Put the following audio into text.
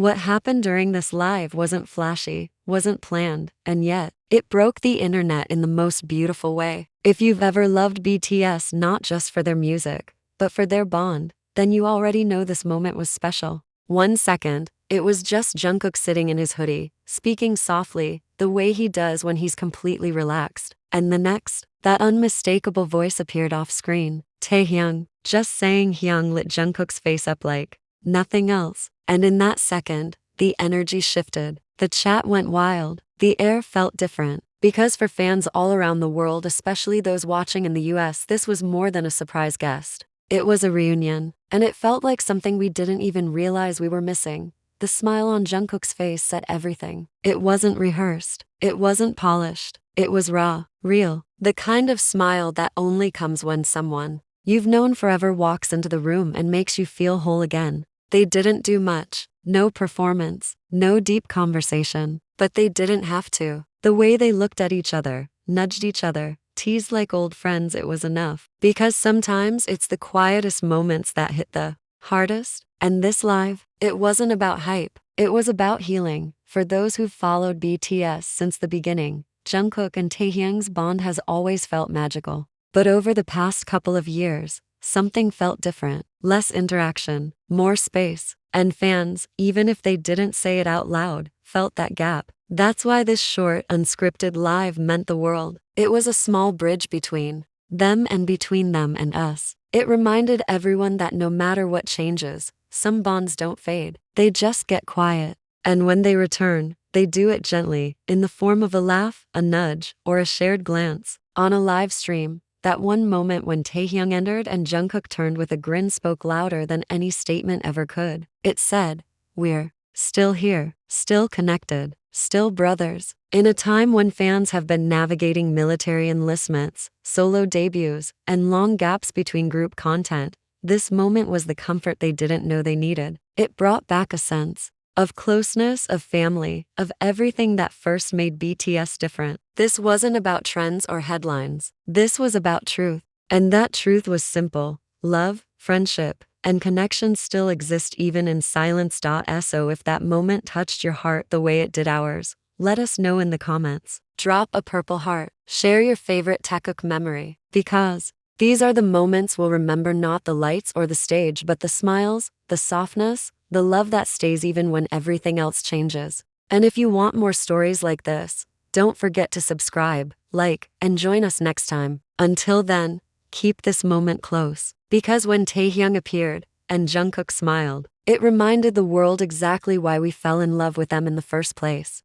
What happened during this live wasn't flashy, wasn't planned, and yet, it broke the internet in the most beautiful way. If you've ever loved BTS not just for their music, but for their bond, then you already know this moment was special. 1 second, it was just Jungkook sitting in his hoodie, speaking softly, the way he does when he's completely relaxed. And the next, that unmistakable voice appeared off screen. Taehyung. Just saying Hyung lit Jungkook's face up like nothing else. And in that second, the energy shifted. The chat went wild. The air felt different. Because for fans all around the world, especially those watching in the US, this was more than a surprise guest. It was a reunion, and it felt like something we didn't even realize we were missing. The smile on Jungkook's face said everything. It wasn't rehearsed. It wasn't polished. It was raw, real. The kind of smile that only comes when someone you've known forever walks into the room and makes you feel whole again. They didn't do much. No performance. No deep conversation. But they didn't have to. The way they looked at each other, nudged each other, teased like old friends, it was enough. Because sometimes it's the quietest moments that hit the hardest. And this live, it wasn't about hype. It was about healing. For those who've followed BTS since the beginning, Jungkook and Taehyung's bond has always felt magical. But over the past couple of years, something felt different. Less interaction, more space. And fans, even if they didn't say it out loud, felt that gap. That's why this short, unscripted live meant the world. It was a small bridge between them and between them and us. It reminded everyone that no matter what changes, some bonds don't fade. They just get quiet. And when they return, they do it gently, in the form of a laugh, a nudge, or a shared glance. On a live stream, that one moment when Taehyung entered and Jungkook turned with a grin spoke louder than any statement ever could. It said, "We're still here, still connected, still brothers." In a time when fans have been navigating military enlistments, solo debuts, and long gaps between group content, this moment was the comfort they didn't know they needed. It brought back a sense of closeness, of family, of everything that first made BTS different. This wasn't about trends or headlines. This was about truth. And that truth was simple. Love, friendship, and connection still exist even in silence. So if that moment touched your heart the way it did ours, let us know in the comments. Drop a purple heart. Share your favorite Taehyung memory. Because these are the moments we'll remember, not the lights or the stage, but the smiles, the softness, the love that stays even when everything else changes. And if you want more stories like this, don't forget to subscribe, like, and join us next time. Until then, keep this moment close. Because when Taehyung appeared, and Jungkook smiled, it reminded the world exactly why we fell in love with them in the first place.